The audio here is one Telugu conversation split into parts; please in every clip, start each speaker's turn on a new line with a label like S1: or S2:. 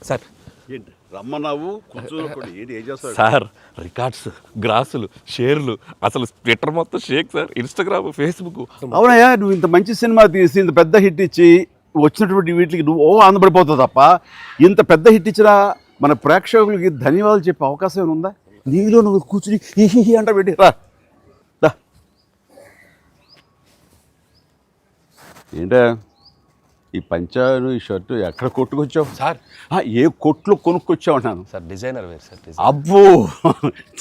S1: సార్
S2: ఏంటి రమ్మన్నావు కూర్చోకుండా ఏంటి ఏం చేస్తావు?
S1: సార్ రికార్డ్స్, గ్రాసులు, షేర్లు, అసలు ట్విట్టర్ మొత్తం షేక్ సార్, ఇన్స్టాగ్రామ్, ఫేస్బుక్.
S2: అవునయ్యా, నువ్వు ఇంత మంచి సినిమా తీసి ఇంత పెద్ద హిట్ ఇచ్చి వచ్చినటువంటి వీటికి నువ్వు ఆనందపడిపోతావు తప్ప ఇంత పెద్ద హిట్ ఇచ్చిన మన ప్రేక్షకులకి ధన్యవాదాలు చెప్పే అవకాశం ఏమైనా ఉందా? నీలో నువ్వు కూర్చుని హీ అంట పెట్టి రా. ఏంటా ఈ పంచాను ఈ షర్టు ఎక్కడ కొట్టుకొచ్చావు
S1: సార్
S2: ఏ కొట్లు కొనుక్కొచ్చావు అన్నాను.
S1: సార్ డిజైనర్ వేరు సార్.
S2: అబ్బో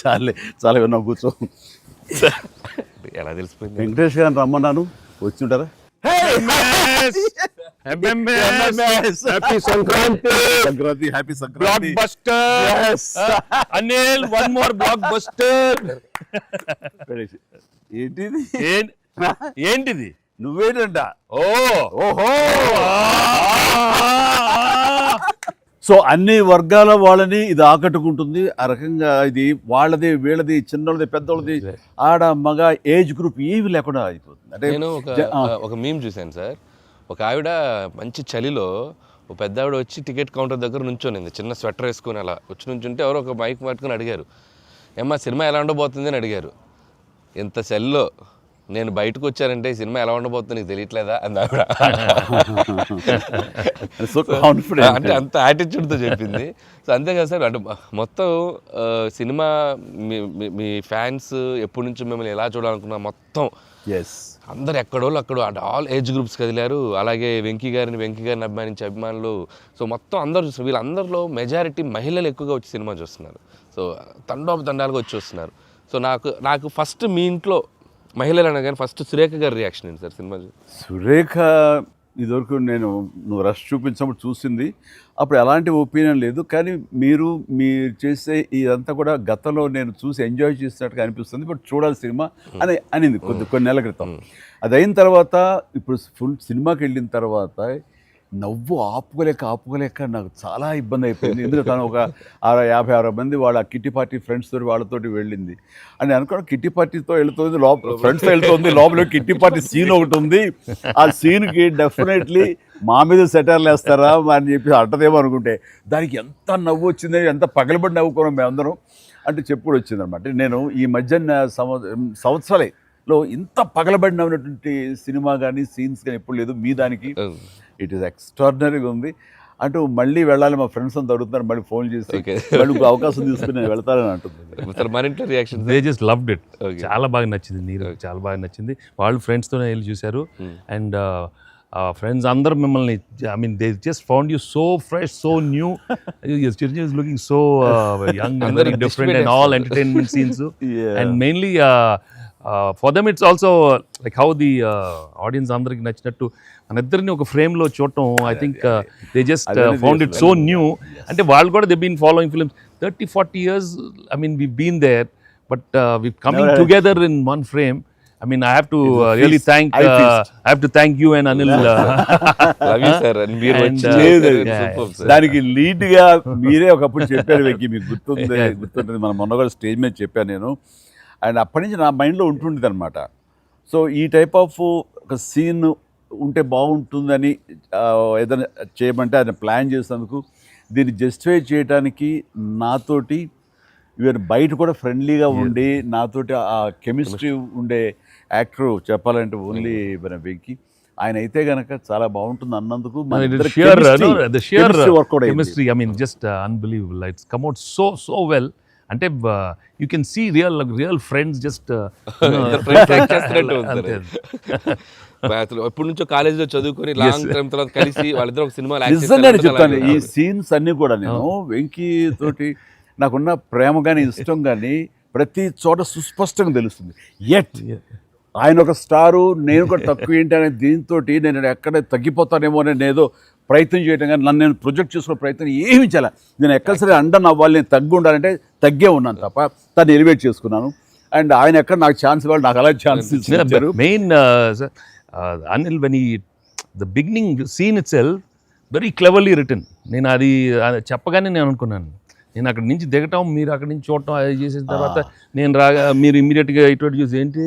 S2: చాలా విన్నావు, కూర్చో.
S1: ఎలా తెలిసిపోయింది?
S2: వెంకటేష్ గారిని రమ్మన్నాను, వచ్చి ఉంటారా? Sankranti, happy Sankranti.
S1: Anil, one more block buster. ఏంటిది?
S2: నువ్వేనంట.
S1: ఓహో.
S2: సో అన్ని వర్గాల వాళ్ళని ఇది ఆకట్టుకుంటుంది. ఆ రకంగా ఇది వాళ్ళది, వీళ్ళది, చిన్నోళ్ళది, పెద్దోళ్ళది, ఆడ మగ ఏజ్ గ్రూప్ ఏవి లేకుండా అయిపోతుంది. అంటే
S1: నేను ఒక మీమ్ చూశాను సార్. ఒక ఆవిడ మంచి చలిలో ఒక పెద్ద ఆవిడ వచ్చి టికెట్ కౌంటర్ దగ్గర నుంచోనింది, చిన్న స్వెటర్ వేసుకుని అలా వచ్చి నుంచుంటే ఎవరో ఒక మైక్ పట్టుకుని అడిగారు, ఏమ్మా సినిమా ఎలా ఉండబోతుంది అని అడిగారు. ఇంత చలిలో నేను బయటకు వచ్చానంటే ఈ సినిమా ఎలా ఉండబోతుంది నీకు తెలియట్లేదా అని ఆవిడ. అంటే అంత యాటిట్యూడ్తో చెప్పింది. సో అంతేకాదు సార్, అంటే మొత్తం సినిమా మీ ఫ్యాన్స్ ఎప్పటి నుంచి మిమ్మల్ని ఎలా చూడాలనుకున్నా మొత్తం అందరు ఎక్కడోళ్ళు అక్కడ ఆల్ ఏజ్ గ్రూప్స్ కదిలారు. అలాగే వెంకీ గారిని అభిమానించే అభిమానులు. సో మొత్తం అందరూ, వీళ్ళందరిలో మెజారిటీ మహిళలు ఎక్కువగా వచ్చి సినిమా చూస్తున్నారు. సో తండాలుగా వచ్చి వస్తున్నారు. సో నాకు ఫస్ట్ మీ ఇంట్లో మహిళలు అనగానే ఫస్ట్ సురేఖ గారి రియాక్షన్ ఏంటి సార్ సినిమా?
S2: సురేఖ ఇదివరకు నువ్వు రష్ చూపించినప్పుడు చూసింది, అప్పుడు ఎలాంటి ఒపీనియన్ లేదు. కానీ మీరు చేసే ఇదంతా కూడా గతంలో నేను చూసి ఎంజాయ్ చేసినట్టుగా అనిపిస్తుంది, బట్ చూడాలి సినిమా అని అనింది కొన్ని నెలల క్రితం. అది అయిన తర్వాత ఇప్పుడు ఫుల్ సినిమాకి వెళ్ళిన తర్వాత నవ్వు ఆపుకోలేక నాకు చాలా ఇబ్బంది అయిపోయింది. ఎందుకంటే తను ఒక 50-60 మంది వాళ్ళ కిట్టి పార్టీ ఫ్రెండ్స్ తోటి వాళ్ళతోటి వెళ్ళింది అని అనుకోవడం. కిట్టి పార్టీతో వెళుతుంది, ఫ్రెండ్స్తో వెళ్తుంది, లోపల కిట్టి పార్టీ సీన్ ఒకటి ఉంది. ఆ సీన్కి డెఫినెట్లీ మా మీద సెటర్లు వేస్తారా అని చెప్పి అంటదేమో అనుకుంటే దానికి ఎంత నవ్వు వచ్చింది, ఎంత పగలబడి నవ్వుకున్నాం మేమందరం అంటే చెప్పుడు వచ్చిందనమాట. నేను ఈ మధ్య సంవత్సరాలలో ఇంత పగలబడి నవ్వినటువంటి సినిమా కానీ సీన్స్ కానీ ఎప్పుడు లేదు. మీ దానికి ఇట్ ఈస్ ఎక్స్ట్రాడినరీగా ఉంది. అంటూ మళ్ళీ వెళ్ళాలి, మా ఫ్రెండ్స్ అంతా అడుగుతున్నారు, మళ్ళీ ఫోన్ చేసి మళ్ళీ అవకాశం తీసుకుని నేను వెళ్తానని అంటుంది.
S3: They just loved it. చాలా బాగా నచ్చింది, నీరు చాలా బాగా నచ్చింది. వాళ్ళు ఫ్రెండ్స్తోనే వెళ్ళి చూశారు. అండ్ ఫ్రెండ్స్ అందరూ మిమ్మల్ని, I mean they just found you so fresh, so new. Chiranjeevi is looking so young and very different and all entertainment scenes. And mainly for them it's also like how the audience అందరికి నచ్చినట్టు మన ఇద్దరిని ఒక ఫ్రేమ్లో చూడటం. I think they just found it so new. అంటే వాళ్ళు కూడా they been following films 30-40 years. I mean we've been there, but we've coming together in one frame. I mean I have to really thank you and Anil.
S1: Love you sir. And మీరు
S2: దానికి లీడ్ గా మీరే ఒకప్పుడు చెప్పారు వెంకీ, మీకు గుర్తుంది మనం మొన్న కూడా స్టేజ్ మీద చెప్పాను నేను. అండ్ అప్పటి నుంచి నా మైండ్లో ఉంటుండేది అనమాట. సో ఈ టైప్ ఆఫ్ ఒక సీన్ ఉంటే బాగుంటుందని ఏదైనా చేయమంటే ఆయన ప్లాన్ చేసినందుకు, దీన్ని జస్టిఫై చేయడానికి నాతోటి ఈవెన్ బయట కూడా ఫ్రెండ్లీగా ఉండి నాతోటి ఆ కెమిస్ట్రీ ఉండే యాక్టర్ చెప్పాలంటే ఓన్లీ మన వెంకీ. ఆయన అయితే గనక చాలా బాగుంటుంది అన్నందుకు
S3: chemistry, I mean just unbelievable. It's come out so well. అంటే you can see real friends just
S1: ఎప్పటి నుంచో కాలేజీలో చదువుకొని లాంగ్ టైం తర్వాత కలిసి వాళ్ళిద్దరు ఒక సినిమా
S2: చెప్తాను. ఈ సీన్స్ అన్ని కూడా నేను వెంకీ తోటి నాకున్న ప్రేమ కానీ ఇష్టం కానీ ప్రతి చోట సుస్పష్టంగా తెలుస్తుంది. ఎట్ ఆయన ఒక స్టారు, నేను కూడా తక్కువ ఏంటి అనే దీంతో నేను ఎక్కడ తగ్గిపోతానేమో అని ఏదో ప్రయత్నం చేయడం కానీ నన్ను నేను ప్రొజెక్ట్ చేసుకునే ప్రయత్నం ఏమి చేయాలి. నేను ఎక్కడ సరే అండర్ అవ్వాలి, నేను తగ్గి ఉండాలంటే తగ్గే ఉన్నాను తప్ప తను ఎలివేట్ చేసుకున్నాను. అండ్ ఆయన ఎక్కడ నాకు ఛాన్స్ ఇవ్వాలి, నాకు అలా ఛాన్స్ ఇచ్చారు.
S3: Main Anil, when the beginning scene itself, very cleverly written. నేను అది చెప్పగానే నేను అనుకున్నాను, నేను అక్కడి నుంచి దిగటం, మీరు అక్కడి నుంచి చూడటం, అది చేసిన తర్వాత నేను రాగా మీరు ఇమ్మీడియట్గా ఇటువంటి చూసి ఏంటి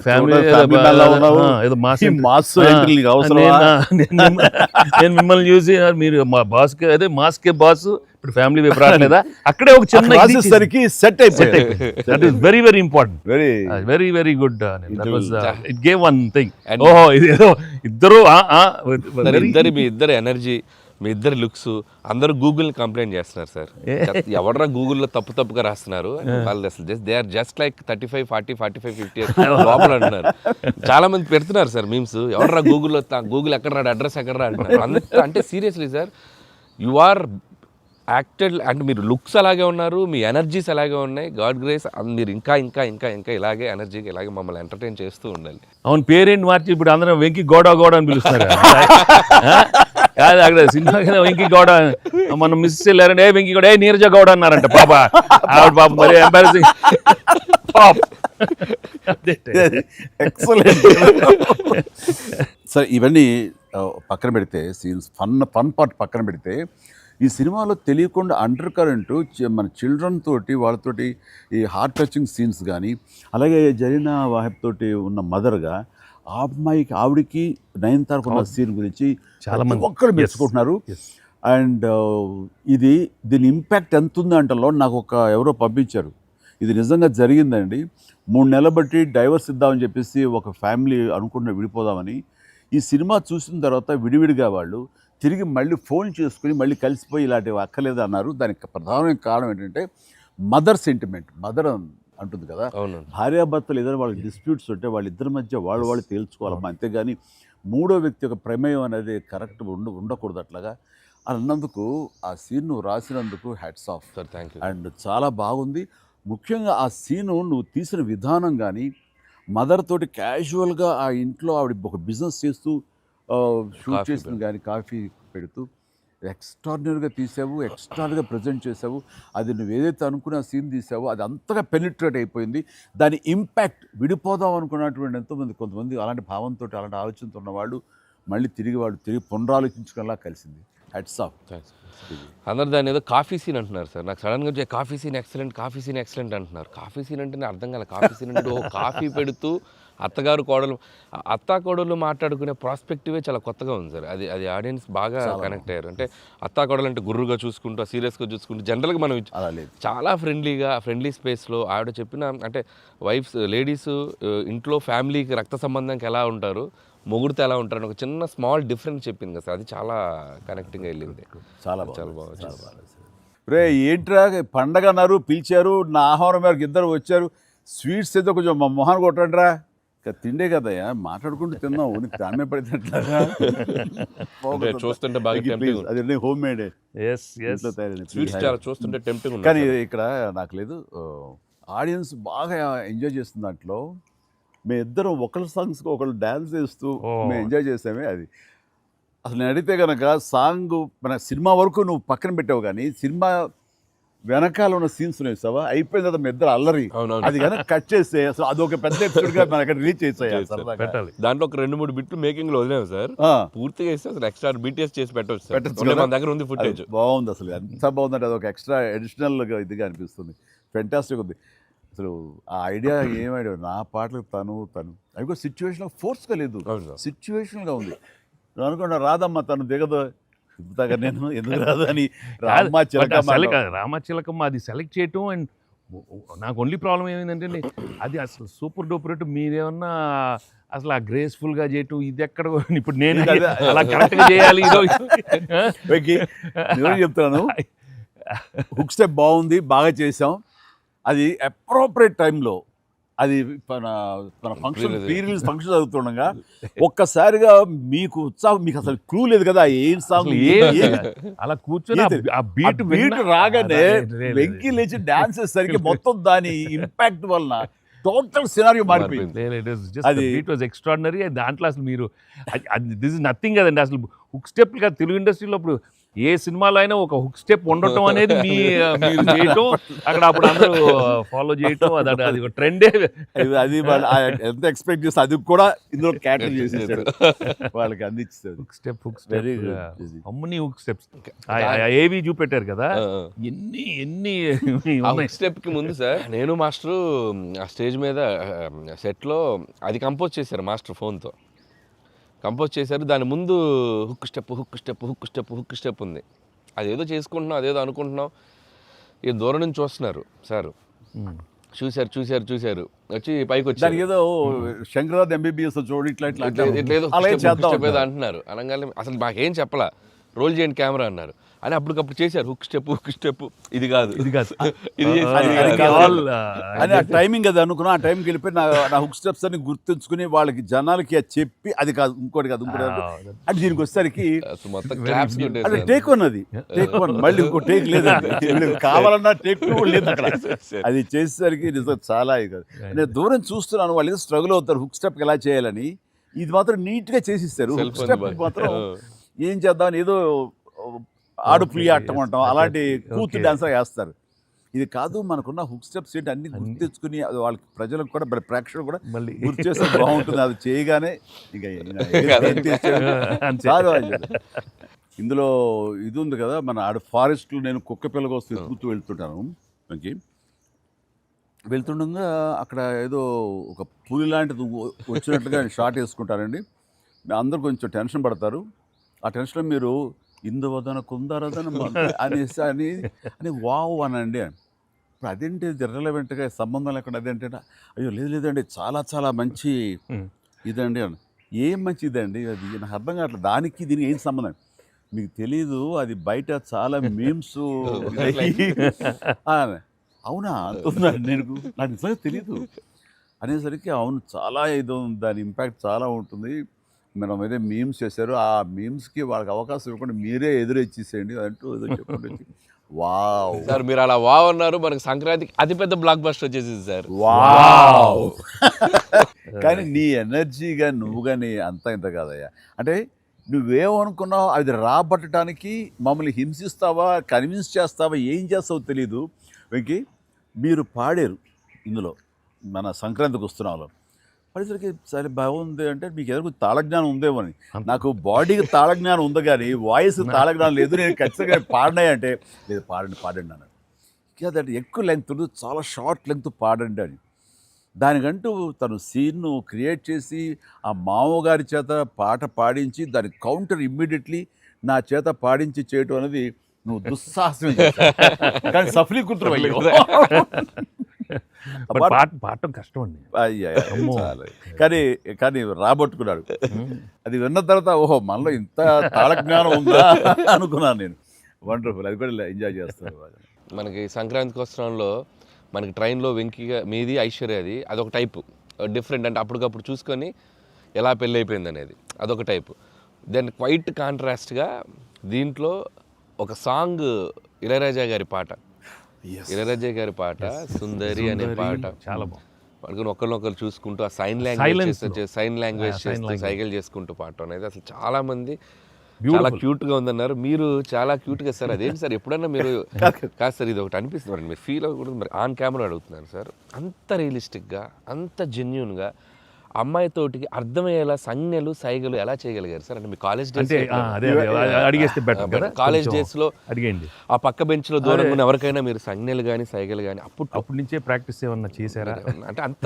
S3: ఫ్యామిలీ
S2: family man లా ఉన్నావు. ఈ mass entry నీకు అవసరమా?
S3: నేను మిమ్మల్ని చూసి మీరు మా బాస్ అదే మాస్కే బాస్ ఇప్పుడు ఫ్యామిలీ వైపు రావట్లేదా, అక్కడే ఒక చిన్న
S2: రాసేసరికి సెట్ అయిపోయింది.
S3: That is very very important,
S2: very
S3: very very good. It gave one thing, ఓహో ఇది ఏదో ఇద్దరు
S1: మీ ఇద్దరు ఎనర్జీ, మీ ఇద్దరు లుక్స్, అందరూ గూగుల్ని కంప్లైంట్ చేస్తున్నారు సార్. ఎవడరా గూగుల్లో తప్పుగా రాస్తున్నారు వాళ్ళు, అసలు దే ఆర్ జస్ట్ లైక్ 35, 40, 45, 50 లోపల అంటున్నారు. చాలా మంది పెడుతున్నారు సార్ మీమ్స్, ఎవడరా గూగుల్లో, గూగుల్ ఎక్కడ రాడు, అడ్రస్ ఎక్కడ రా అంటున్నారు. అంత అంటే seriously sir, you are acted అంటే మీరు లుక్స్ అలాగే ఉన్నారు, మీ ఎనర్జీస్ అలాగే ఉన్నాయి. గాడ్ గ్రేస్, మీరు ఇంకా ఇంకా ఇంకా ఇంకా ఇలాగే ఎనర్జీకి ఇలాగే మమ్మల్ని ఎంటర్టైన్ చేస్తూ ఉండాలి.
S3: అవును, పేరేంటి మార్చి ఇప్పుడు అందరం వెంకి గౌడ అని పిలుస్తున్నారు. కాదు అక్కడ సినిమా వెంకి గౌడ, మనం మిస్ వెళ్ళారంటే ఏ వెంకి గౌడ, ఏ నీరజ గౌడ అన్నారంట. పాప ఆవిడ పాప మరి ఎంబారసింగ్.
S2: ఎక్సలెంట్. సరే ఇవన్నీ పక్కన పెడితే, సీన్స్ ఫన్ పార్ట్ పక్కన పెడితే, ఈ సినిమాలో తెలియకుండా అండర్ కరెంట్ మన చిల్డ్రన్ తోటి వాళ్ళతోటి ఈ హార్ట్ టచింగ్ సీన్స్ కానీ, అలాగే జరీనా వాహిబ్ తోటి ఉన్న మదర్గా ఆ అమ్మాయికి ఆవిడికి నయనతారకు ఉన్న సీన్ గురించి చాలా మంది ఒక్కరు మెచ్చుకుంటున్నారు. అండ్ దీని ఇంపాక్ట్ ఎంత ఉంది అంటలో నాకు ఎవరో పంపించారు, ఇది నిజంగా జరిగిందండి. 3 నెలలు బట్టి డైవర్స్ ఇద్దామని చెప్పేసి ఒక ఫ్యామిలీ అనుకుంటున్న విడిపోదామని, ఈ సినిమా చూసిన తర్వాత విడివిడిగా వాళ్ళు తిరిగి మళ్ళీ ఫోన్ చేసుకుని మళ్ళీ కలిసిపోయి ఇలాంటివి అక్కర్లేదు అన్నారు. దానికి ప్రధానమైన కారణం ఏంటంటే మదర్ సెంటిమెంట్. మదర్ అంటుంది కదా, భార్యాభర్తలు ఏదైనా వాళ్ళకి డిస్ప్యూట్స్ ఉంటే వాళ్ళిద్దరి మధ్య వాళ్ళు తేల్చుకోవాలమ్మా, అంతేగాని మూడో వ్యక్తి యొక్క ప్రమేయం అనేది కరెక్ట్ ఉండకూడదు. అట్లాగా అన్నందుకు ఆ సీన్ నువ్వు రాసినందుకు hats off
S1: sir, thank you.
S2: And చాలా బాగుంది. ముఖ్యంగా ఆ సీను నువ్వు తీసిన విధానం కానీ, మదర్ తోటి క్యాజువల్గా ఆ ఇంట్లో ఆవిడ ఒక బిజినెస్ చేస్తూ షూట్ చేసిన కానీ కాఫీ పెడుతూ ఎక్స్ట్రాడినరీగా తీసావు, ఎక్స్ట్రాడినరీగా ప్రజెంట్ చేసావు. అది నువ్వు ఏదైతే అనుకున్న సీన్ తీసావో అది అంతగా పెనిట్రేట్ అయిపోయింది. దాని ఇంపాక్ట్ విడిపోదాం అనుకున్నటువంటి కొంతమంది అలాంటి భావంతో అలాంటి ఆలోచనతో ఉన్నవాళ్ళు మళ్ళీ తిరిగి పునరాలోచించుకునేలా కలిసింది. Hats off.
S1: అందరు దాన్ని ఏదో కాఫీ సీన్ అంటున్నారు సార్. నాకు సడన్గా వచ్చే కాఫీ సీన్ ఎక్సలెంట్ అంటున్నారు. కాఫీ సీన్ అంటే అర్థం కాలే. కాఫీ సీన్ అంటే కాఫీ పెడుతూ అత్తా కోడలు మాట్లాడుకునే ప్రాస్పెక్టివే చాలా కొత్తగా ఉంది సార్. అది ఆడియన్స్ బాగా కనెక్ట్ అయ్యారు. అంటే అత్తా కోడలు అంటే గుర్రుగా చూసుకుంటూ, సీరియస్గా చూసుకుంటూ, జనరల్గా మనం చాలా ఫ్రెండ్లీ స్పేస్లో ఆవిడ చెప్పిన, అంటే లేడీస్ ఇంట్లో ఫ్యామిలీకి రక్త సంబంధానికి ఎలా ఉంటారు, మొగుడితో ఎలా ఉంటారని ఒక చిన్న స్మాల్ డిఫరెన్స్ చెప్పింది కదా సార్. అది చాలా కనెక్టింగ్గా వెళ్ళింది. చాలా బాగా.
S2: రే ఏంట్రా పండగ అన్నారు, పిలిచారు, నా ఆహ్వానం మేరకు ఇద్దరు వచ్చారు, స్వీట్స్ ఏదో కొంచెం మా మొహాన్ని కొట్టండిరా. తిండే కదయ్యా, మాట్లాడుకుంటూ తిన్నావు, నీకు దాని పడినట్లాగా
S1: చూస్తుంటే బాగా
S2: అది హోమ్ మేడ్
S1: చూస్తుంటే టెంప్టింగ్.
S2: కానీ ఇక్కడ నాకు లేదు, ఆడియన్స్ బాగా ఎంజాయ్ చేస్తున్న దాంట్లో మేము ఇద్దరం ఒకళ్ళ సాంగ్స్కి ఒకళ్ళు డ్యాన్స్ చేస్తూ మేము ఎంజాయ్ చేసామే. అది అసలు నేను అడిగితే కనుక సాంగ్ మన సినిమా వరకు నువ్వు పక్కన పెట్టావు, కానీ సినిమా వెనకాల ఉన్న సీన్స్ వేసావా, అయిపోయిన తర్వాత మీ ఇద్దరు అల్లరి, అది కనుక కట్ చేస్తే అసలు అదొక పెద్ద ఎపిసోడ్గా మన అక్కడ రిలీజ్ చేసేయాలి.
S1: దాంట్లో ఒక 2-3 బిట్లు మేకింగ్ లో వదిలేము సార్, పూర్తిగా వేస్తే అసలు ఎక్స్ట్రా బీటీఎస్ చేసి పెట్టచ్చు. మన దగ్గర ఉంది ఫుటేజ్.
S2: బాగుంది అసలు, ఎంత బాగుందంటే అదొక ఎక్స్ట్రా అడిషనల్గా ఇదిగా అనిపిస్తుంది. ఫెంటాస్టిక్ ఉంది అసలు. ఆ ఐడియా ఏం ఐడియా, నా పాటలకు తను అవి కూడా సిచ్యువేషనల్ ఫోర్స్గా లేదు, సిచ్యువేషనల్గా ఉంది. నువ్వు అనుకున్నా రాదమ్మా తను దిగదు, నేను ఎందుకు రాదు అని
S3: రామచిలకమ్మ అది సెలెక్ట్ చేయటం. అండ్ నాకు ఓన్లీ ప్రాబ్లం ఏమైందంటే అది అసలు సూపర్ డూపర్ రేటు, మీరేమన్నా అసలు ఆ గ్రేస్ఫుల్గా చేయటం ఇది ఎక్కడ, ఇప్పుడు నేను అలా కరెక్ట్గా చేయాలి.
S2: చెప్తాను, హుక్ స్టెప్ బాగుంది, బాగా చేసాం. అది అప్రోప్రియేట్ టైంలో, అది మన ఫంక్షన్ ప్రీ-రిలీజ్ ఫంక్షన్ జరుగుతుండగా ఒక్కసారిగా మీకు ఉత్సాహం, మీకు అసలు క్లూ లేదు కదా ఏం సాంగ్,
S3: అలా కూర్చొని ఆ బీట్
S2: రాగానే వెంకీ లేచి డాన్స్ చేసేసరికి మొత్తం దాని ఇంపాక్ట్ వలన టోటల్ సినారియో మారిపోయింది.
S3: అది ఇట్ వాజ్ ఎక్స్ట్రాడినరీ. దాంట్లో అసలు మీరు దిస్ ఇస్ నథింగ్ కదండి, అసలు హుక్ స్టెప్ కాదు తెలుగు ఇండస్ట్రీలో. ఇప్పుడు ఏ సినిమాలో అయినా ఒక హుక్ స్టెప్ ఉండటం అనేది మీరు చేయటం, అక్కడ అప్పుడు అందరూ ఫాలో చేయటం, అది ఒక ట్రెండే.
S2: అది వాళ్ళు ఎంత ఎక్స్పెక్ట్ చేస్తే అది కూడా ఇందులో క్యాటర్ చేసేసాడు, వాళ్ళకి అందించాడు.
S3: Hook step
S2: Very good.
S3: అమ్మని హుక్ స్టెప్స్ ఏవి చూపెట్టారు కదా, ఎన్ని
S1: స్టెప్ కి ముందు సార్ నేను మాస్టరు ఆ స్టేజ్ మీద సెట్ లో అది కంపోజ్ చేశారు మాస్టర్ ఫోన్తో కంపోజ్ చేశారు. దాని ముందు hook step hook step hook step hook step ఉంది. అదేదో చేసుకుంటున్నాం, అదేదో అనుకుంటున్నాం. ఈ దూరం నుంచి చూస్తున్నారు సార్, చూశారు వచ్చి పైకి వచ్చారు.
S2: ఏదో శంకరాద్ ఎంబీబీఎస్ చూడు ఇట్లా
S1: ఏదో అంటున్నారు. అనగానే అసలు మాకేం చెప్పలా, రోల్ చేయండి కెమెరా అన్నారు. అని అప్పటికప్పుడు చేశారు హుక్ స్టెప్ ఇది కాదు
S3: ఇది
S2: అని ఆ టైమింగ్ అది అనుకున్నా. ఆ టైంకి వెళ్ళిపోయి నా హుక్ స్టెప్స్ అని గుర్తుంచుకుని వాళ్ళకి జనాలకి అది చెప్పి అది కాదు ఇంకోటి కాదు అంటే దీనికి వచ్చేసరికి అది టేక్ వన్, అది టేక్ వన్, మళ్ళీ ఇంకో టేక్ లేదండి, కావాలన్నా టేక్ టూ లేదు అక్కడ. అది చేసేసరికి నిజం చాలా ఇది కాదు. నేను దూరం చూస్తున్నాను, వాళ్ళు ఏదో స్ట్రగుల్ అవుతారు హుక్ స్టెప్ ఎలా చేయాలని. ఇది మాత్రం నీట్ గా చేసిస్తారు. హుక్ స్టెప్ మాత్రం ఏం చేద్దామని ఏదో ఆడు పులి ఆటం అంటాం అలాంటి కూతురు డాన్స్ వేస్తారు. ఇది కాదు, మనకున్న హుక్ స్టెప్స్ ఏంటి అన్ని గుర్తు తెచ్చుకుని అది వాళ్ళకి ప్రజలకు కూడా ప్రేక్షకులు కూడా
S3: మళ్ళీ
S2: గుర్తు చేస్తే బాగుంటుంది. అది చేయగానే ఇందులో ఇది ఉంది కదా, మన ఆడ ఫారెస్ట్లో నేను కుక్క పిల్లగా వస్తే ఎత్తుకుతూ వెళ్తుంటాను. మనకి వెళ్తుండగా అక్కడ ఏదో ఒక పులి లాంటిది వచ్చినట్టుగా షార్ట్ వేసుకుంటారండి. అందరూ కొంచెం టెన్షన్ పడతారు. ఆ టెన్షన్లో మీరు ఇందువదన కుందరదన అనేసి అని వావ్ అనండి. ఇప్పుడు అదేంటి ఇర్రెలవెంట్గా సంబంధం లేకుండా అదేంటే, అయ్యో లేదండి చాలా చాలా మంచి ఇదండి అని. ఏం మంచి ఇదండి అది నాకు అర్థం కావట్లేదు, దానికి దీనికి ఏం సంబంధం మీకు తెలీదు, అది బయట చాలా మీమ్స్. అవునా అంటున్నాను నేను, నాకు నిజంగా తెలీదు అనేసరికి అవును చాలా ఇది దాని ఇంపాక్ట్ చాలా ఉంటుంది. మనం ఏదో మీమ్స్ చేశారు, ఆ మీమ్స్కి వాళ్ళకి అవకాశం ఇవ్వకుండా మీరే ఎదురొచ్చేసేయండి అంటూ ఏదో చెప్పండి. వావ్
S1: సార్ మీరు అలా వావ్ అన్నారు, మనకు సంక్రాంతికి అతిపెద్ద బ్లాక్ బస్టర్ వచ్చేసింది సార్.
S2: వావ్ కానీ నీ ఎనర్జీగా నువ్వు కానీ అంత ఇంత కాదయ్యా. అంటే నువ్వేమనుకున్నావు అది రాబట్టడానికి మమ్మల్ని హింసిస్తావా, కన్విన్స్ చేస్తావా, ఏం చేస్తావో తెలీదు. వెంకీ మీరు పాడారు ఇందులో మన సంక్రాంతికి వస్తున్నాలో, పడేసరికి సరే బాగుంది అంటే మీకు ఎదురు తాళజ్ఞానం ఉందేమో అని. నాకు బాడీకి తాళజ్ఞానం ఉంది కానీ వాయిస్ తాళజ్ఞానం లేదు. నేను ఖచ్చితంగా పాడినాయి అంటే లేదు పాడండి అన్నాడు. అదంటే ఎక్కువ లెంగ్త్ చాలా షార్ట్ లెంగ్త్ పాడండి అని. దానికంటూ తను సీన్ను క్రియేట్ చేసి ఆ మామగారి చేత పాట పాడించి దాని కౌంటర్ ఇమ్మీడియట్లీ నా చేత పాడించి చేయటం అనేది నువ్వు దుస్సాహసమే చేశావు. కానీ సఫలీకృతుడు అయ్యో.
S3: పాడటం కష్టం అండి.
S2: కానీ రాబట్టుకున్నాడు. అది విన్న తర్వాత ఓహో మనలో ఇంత తాళజ్ఞానం ఉందా అనుకున్నాను నేను. వండర్ఫుల్, అది కూడా ఎంజాయ్ చేస్తాను.
S1: మనకి సంక్రాంతికి వస్త్రంలో మనకి ట్రైన్లో వెంకీగా మీది ఐశ్వర్యది అదొక టైపు డిఫరెంట్, అంటే అప్పటికప్పుడు చూసుకొని ఎలా పెళ్ళి అయిపోయింది అనేది అదొక టైపు. దెన్ క్వైట్ కాంట్రాస్ట్గా దీంట్లో ఒక సాంగ్ ఇళయరాజా గారి పాట, ఇళయరాజా గారి పాట సుందరి అనే పాట
S3: చాలా బాగుంది.
S1: పడుకుని ఒకరినొకరు చూసుకుంటూ ఆ సైన్ లాంగ్వేజ్ చేస్తూ సైకిల్ చేసుకుంటూ పాట అనేది అసలు చాలా మంది చాలా క్యూట్గా ఉందన్నారు. మీరు చాలా క్యూట్గా సార్. అదేంటి సార్ ఎప్పుడన్నా మీరు కాదు సార్ ఇది ఒకటి అనిపిస్తుంది మీరు ఫీల్ అవ్వకూడదు, మరి ఆన్ కెమెరా అడుగుతున్నాను సార్. అంత రియలిస్టిక్గా అంత జెన్యున్గా అమ్మాయితోటికి అర్థమయ్యేలా సంజ్ఞలు సైగలు ఎలా చేయగలిగారు సార్? అంటే మీ కాలేజ్ డేస్
S3: అడిగేస్తే బెటర్ కదా.
S1: కాలేజ్ డేస్లో
S3: అడిగండి
S1: ఆ పక్క బెంచ్లో దూరంగా ఉన్న ఎవరికైనా మీరు సంజ్ఞలు కానీ సైగలు కానీ అప్పటి
S3: నుంచే ప్రాక్టీస్ ఏమన్నా చేశారా?
S1: అంటే అంత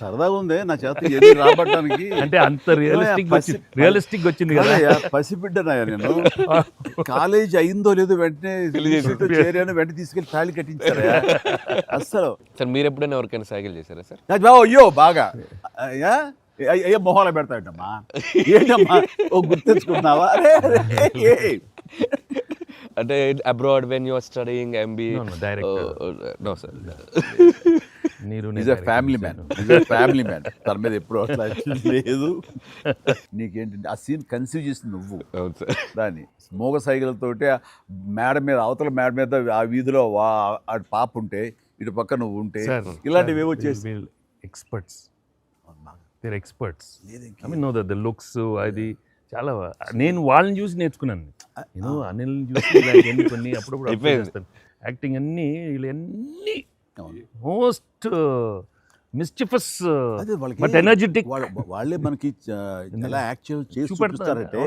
S2: సరదాగా ఉంది నా చేత రాబట్టడానికి.
S3: అంటే అంత రియలిస్టిక్ వచ్చింది కదా.
S2: పసిబిడ్డనాయా నేను. కాలేజ్ అయిందో లేదో వెంటనే చేరాను, వెంటనే తీసుకెళ్ళి తాళి కట్టించారా అస్సలు.
S1: సార్ మీరు ఎప్పుడైనా ఎవరికైనా సైకిల్ చేశారా సార్?
S2: అయ్యో బాగా అయ్యో మొహాలు పెడతాడమ్మా, ఏంటమ్మా ఓ గుర్తించుకున్నావా?
S1: అంటే abroad when you are studying MB no sir.
S2: Family man తన మీద ఎప్పుడు అట్లా లేదు. నీకేంటంటే ఆ సీన్ కన్సీవ్ చేసింది నువ్వు. దాన్ని మోగ సైకిల్తోటి మేడ మీద అవతల మేడ మీద ఆ వీధిలో ఆ పాప ఉంటే ఇటు పక్క నువ్వు ఉంటే ఇలాంటివి ఏవో చేసి
S3: experts. They're experts. I mean, no, the looks, అది చాలా నేను వాళ్ళని చూసి నేర్చుకున్నాను. నేను అనిల్ని చూసి ఇలాంటివన్నీ కొన్ని అప్పుడప్పుడు observe చేస్తాను. యాక్టింగ్ అన్నీ వీళ్ళన్నీ మోస్ట్ మిస్చిఫస్
S2: అదే వాళ్ళకి
S3: బట్ ఎనర్జెటిక్.
S2: వాళ్ళే మనకి ఎలా యాక్ట్ చేసి చూపిస్తారంటే